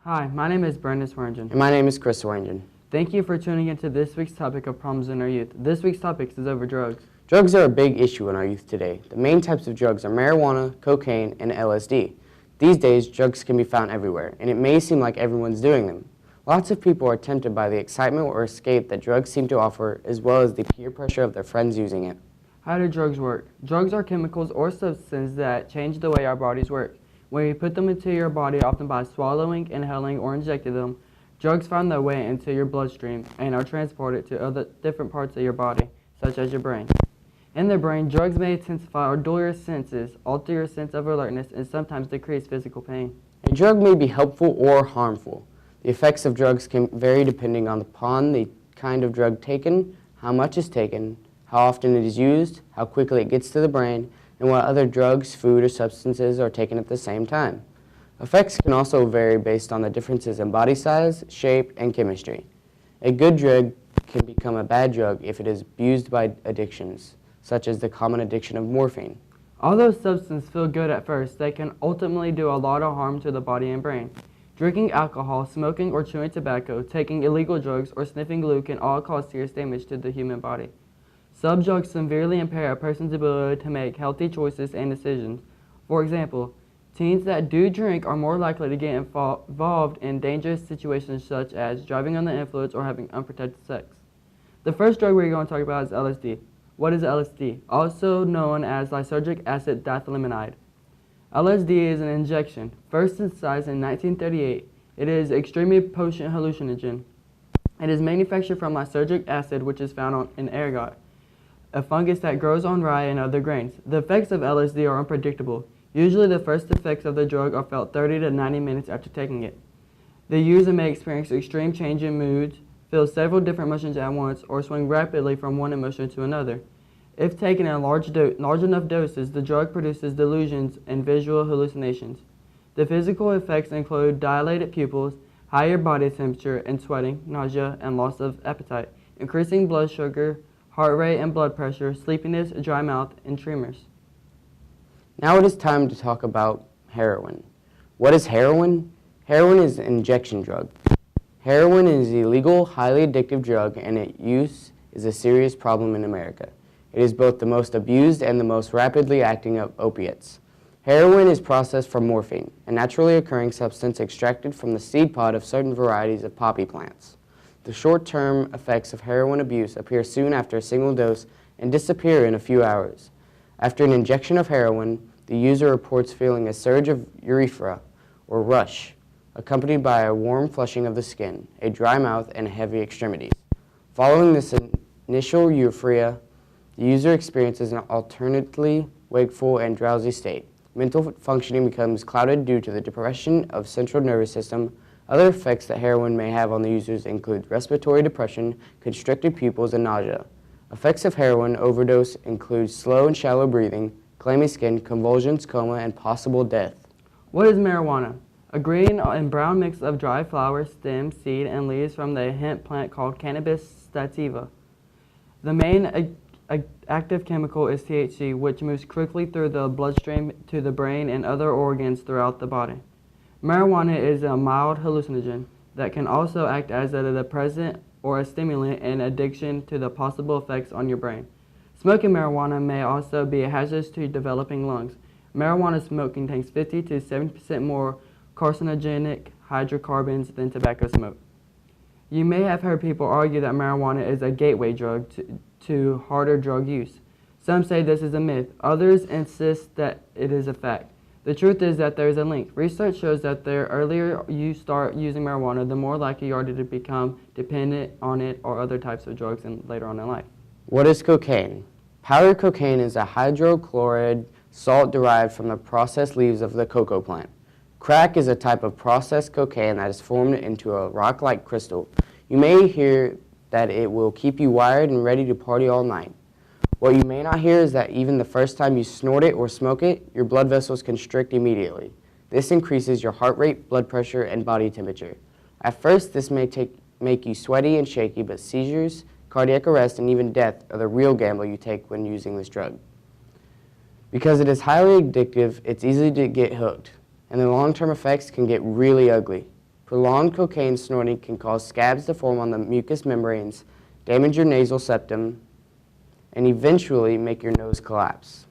Hi, my name is Brandon Swearingen. And my name is Chris Swearingen. Thank you for tuning into this week's topic of problems in our youth. This week's topic is over drugs. Drugs are a big issue in our youth today. The main types of drugs are marijuana, cocaine, and LSD. These days, drugs can be found everywhere, and it may seem like everyone's doing them. Lots of people are tempted by the excitement or escape that drugs seem to offer, as well as the peer pressure of their friends using it. How do drugs work? Drugs are chemicals or substances that change the way our bodies work. When you put them into your body, often by swallowing, inhaling, or injecting them, drugs find their way into your bloodstream and are transported to other different parts of your body, such as your brain. In the brain, drugs may intensify or dull your senses, alter your sense of alertness, and sometimes decrease physical pain. A drug may be helpful or harmful. The effects of drugs can vary depending upon the kind of drug taken, how much is taken, how often it is used, how quickly it gets to the brain, and what other drugs, food, or substances are taken at the same time. Effects can also vary based on the differences in body size, shape, and chemistry. A good drug can become a bad drug if it is abused by addictions, such as the common addiction of morphine. Although substances feel good at first, they can ultimately do a lot of harm to the body and brain. Drinking alcohol, smoking or chewing tobacco, taking illegal drugs, or sniffing glue can all cause serious damage to the human body. Some drugs severely impair a person's ability to make healthy choices and decisions. For example, teens that do drink are more likely to get involved in dangerous situations such as driving under the influence or having unprotected sex. The first drug we're going to talk about is LSD. What is LSD? Also known as lysergic acid diethylamide. LSD is an injection. First synthesized in 1938, it is an extremely potent hallucinogen. It is manufactured from lysergic acid, which is found in ergot, a fungus that grows on rye and other grains. The effects of LSD are unpredictable. Usually the first effects of the drug are felt 30 to 90 minutes after taking it. The user may experience extreme change in moods, feel several different emotions at once, or swing rapidly from one emotion to another. If taken in large enough doses, the drug produces delusions and visual hallucinations. The physical effects include dilated pupils, higher body temperature and sweating, nausea, and loss of appetite, increasing blood sugar, heart rate and blood pressure, sleepiness, dry mouth, and tremors. Now it is time to talk about heroin. What is heroin? Heroin is an injection drug. Heroin is an illegal, highly addictive drug, and its use is a serious problem in America. It is both the most abused and the most rapidly acting of opiates. Heroin is processed from morphine, a naturally occurring substance extracted from the seed pod of certain varieties of poppy plants. The short-term effects of heroin abuse appear soon after a single dose and disappear in a few hours. After an injection of heroin, the user reports feeling a surge of euphoria, or rush, accompanied by a warm flushing of the skin, a dry mouth, and heavy extremities. Following this initial euphoria, the user experiences an alternately wakeful and drowsy state. Mental functioning becomes clouded due to the depression of central nervous system. Other effects that heroin may have on the users include respiratory depression, constricted pupils, and nausea. Effects of heroin overdose include slow and shallow breathing, clammy skin, convulsions, coma, and possible death. What is marijuana? A green and brown mix of dry flower, stem, seed, and leaves from the hemp plant called Cannabis sativa. The main active chemical is THC, which moves quickly through the bloodstream to the brain and other organs throughout the body. Marijuana is a mild hallucinogen that can also act as a depressant or a stimulant in addition to the possible effects on your brain. Smoking marijuana may also be hazardous to developing lungs. Marijuana smoke contains 50 to 70% more carcinogenic hydrocarbons than tobacco smoke. You may have heard people argue that marijuana is a gateway drug to harder drug use. Some say this is a myth. Others insist that it is a fact. The truth is that there is a link. Research shows that the earlier you start using marijuana, the more likely you are to become dependent on it or other types of drugs later on in life. What is cocaine? Powdered cocaine is a hydrochloride salt derived from the processed leaves of the cocoa plant. Crack is a type of processed cocaine that is formed into a rock-like crystal. You may hear that it will keep you wired and ready to party all night. What you may not hear is that even the first time you snort it or smoke it, your blood vessels constrict immediately. This increases your heart rate, blood pressure, and body temperature. At first, this may make you sweaty and shaky, but seizures, cardiac arrest, and even death are the real gamble you take when using this drug. Because it is highly addictive, it's easy to get hooked, and the long-term effects can get really ugly. Prolonged cocaine snorting can cause scabs to form on the mucous membranes, damage your nasal septum, and eventually make your nose collapse.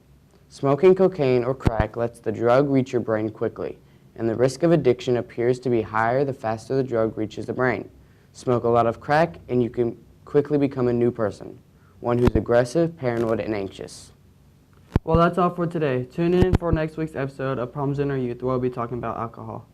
Smoking cocaine or crack lets the drug reach your brain quickly, and the risk of addiction appears to be higher the faster the drug reaches the brain. Smoke a lot of crack and you can quickly become a new person, one who's aggressive, paranoid, and anxious. Well, that's all for today. Tune in for next week's episode of Problems in Our Youth, where we'll be talking about alcohol.